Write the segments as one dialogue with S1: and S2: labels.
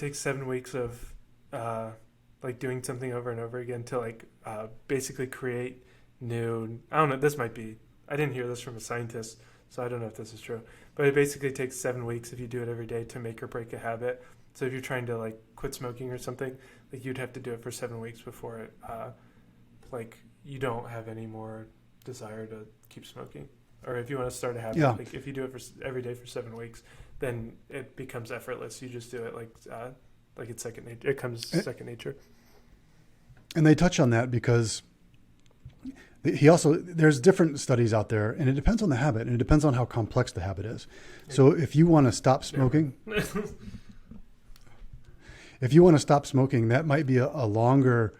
S1: takes 7 weeks of like doing something over and over again to like basically create new. I don't know. This might be. I didn't hear this from a scientist, so I don't know if this is true. But it basically takes 7 weeks if you do it every day to make or break a habit. So if you're trying to like quit smoking or something, like you'd have to do it for 7 weeks before it, like you don't have any more desire to keep smoking. Or if you want to start a habit, like if you do it for every day for 7 weeks, then it becomes effortless. You just do it like it's second nature. It comes second nature.
S2: And they touch on that because there's different studies out there, and it depends on the habit, and it depends on how complex the habit is. So if you want to stop smoking, that might be a longer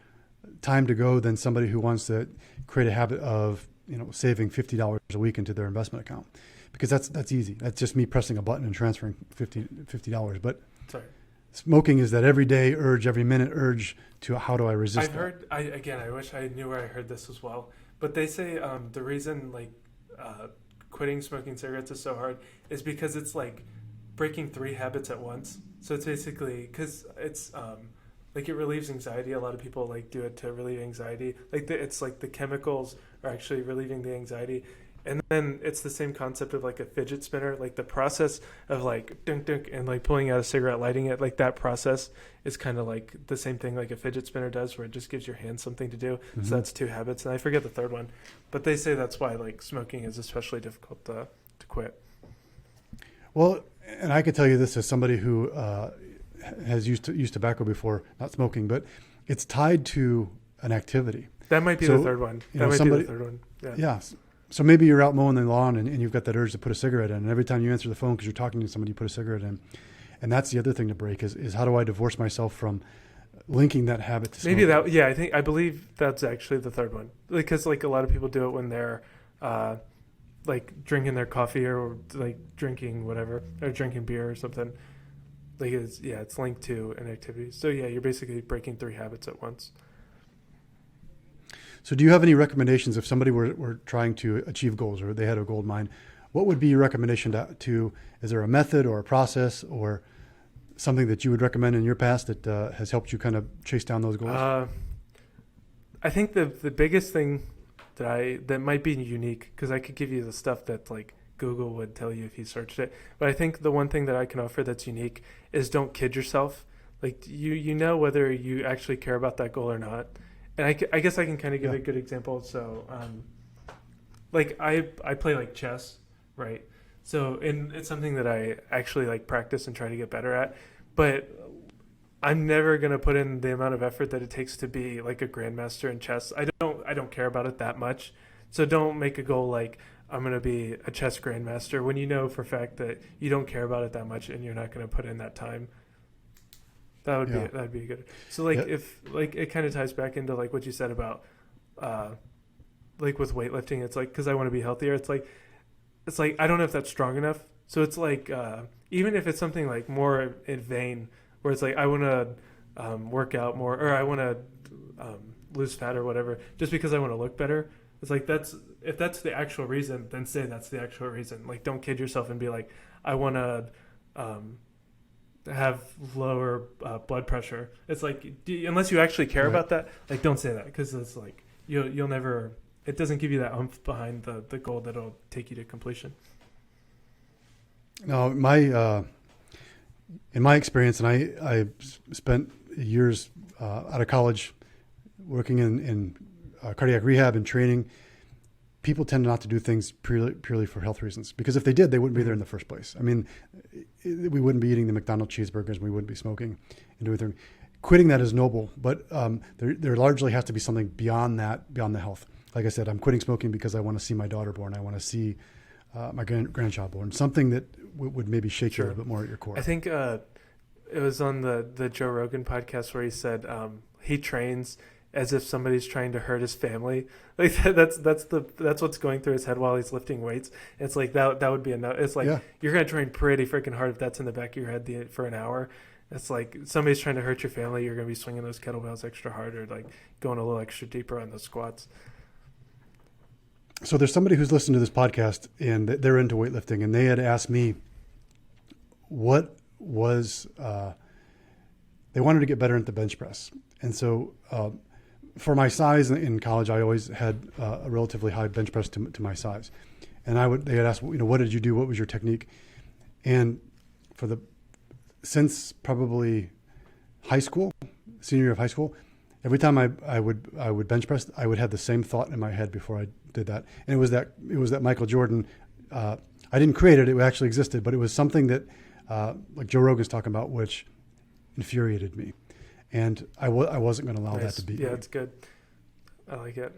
S2: time to go than somebody who wants to create a habit of, saving $50 a week into their investment account, because that's easy. That's just me pressing a button and transferring $50. But smoking is that everyday urge, every minute urge to how do I resist?
S1: I wish I knew where I heard this as well. But they say the reason quitting smoking cigarettes is so hard is because it's like breaking 3 habits at once. So it's basically because it's like it relieves anxiety. A lot of people like do it to relieve anxiety. It's like the chemicals are actually relieving the anxiety. And then it's the same concept of like a fidget spinner, like the process of like dunk dunk and like pulling out a cigarette, lighting it, like that process is kind of like the same thing like a fidget spinner does, where it just gives your hand something to do. Mm-hmm. So that's 2 habits. And I forget the third one, but they say that's why like smoking is especially difficult to quit.
S2: Well, and I could tell you this as somebody who has used tobacco before, not smoking, but it's tied to an activity.
S1: That might be the third one. That might be the third one.
S2: Yeah. So maybe you're out mowing the lawn and you've got that urge to put a cigarette in. And every time you answer the phone because you're talking to somebody, you put a cigarette in. And that's the other thing to break is how do I divorce myself from linking that habit to smoking?
S1: Maybe I believe that's actually the third one. Because like a lot of people do it when they're like drinking their coffee or like drinking whatever, or drinking beer or something. Like it's linked to an activity. So yeah, you're basically breaking 3 habits at once.
S2: So do you have any recommendations if somebody were trying to achieve goals or they had a goal in mind? What would be your recommendation to is there a method or a process or something that you would recommend in your past that has helped you kind of chase down those goals?
S1: I think the biggest thing that might be unique, because I could give you the stuff that like Google would tell you if you searched it, but I think the one thing that I can offer that's unique is don't kid yourself. Like you know whether you actually care about that goal or not. And I guess I can kind of give a good example. So, like I play like chess, right? So, and it's something that I actually like practice and try to get better at. But I'm never gonna put in the amount of effort that it takes to be like a grandmaster in chess. I don't care about it that much. So don't make a goal like I'm gonna be a chess grandmaster when you know for a fact that you don't care about it that much and you're not gonna put in that time. That'd be good. So like if like it kind of ties back into like what you said about like with weightlifting, it's like because I want to be healthier. It's like I don't know if that's strong enough. So it's like even if it's something like more in vain, where it's like I want to work out more or I want to lose fat or whatever, just because I want to look better. It's like if that's the actual reason, then say that's the actual reason. Like don't kid yourself and be like I want to have lower blood pressure. It's like unless you actually care about that, like don't say that, because it's like you'll never. It doesn't give you that oomph behind the goal that'll take you to completion.
S2: No, in my experience, and I spent years out of college working in cardiac rehab and training. People tend not to do things purely for health reasons, because if they did, they wouldn't be there in the first place. I mean, we wouldn't be eating the McDonald's cheeseburgers. We wouldn't be smoking and doing things. Quitting that is noble, but there largely has to be something beyond that, beyond the health. Like I said, I'm quitting smoking because I want to see my daughter born. I want to see my grandchild born. Something that would maybe shake you a little bit more at your core.
S1: I think it was on the Joe Rogan podcast where he said he trains as if somebody's trying to hurt his family. Like that's what's going through his head while he's lifting weights. It's like that would be enough. It's like you're gonna train pretty freaking hard if that's in the back of your head for an hour. It's like somebody's trying to hurt your family. You're gonna be swinging those kettlebells extra hard or like going a little extra deeper on those squats.
S2: So there's somebody who's listened to this podcast and they're into weightlifting, and they had asked me what was they wanted to get better at the bench press. And so for my size in college, I always had a relatively high bench press to my size. And they had asked, what did you do? What was your technique? And since probably high school, senior year of high school, every time I would bench press, I would have the same thought in my head before I did that. And it was that Michael Jordan, I didn't create it, it actually existed, but it was something that, like Joe Rogan's talking about, which infuriated me. And I wasn't going to allow that to be.
S1: Yeah, it's good. I like it.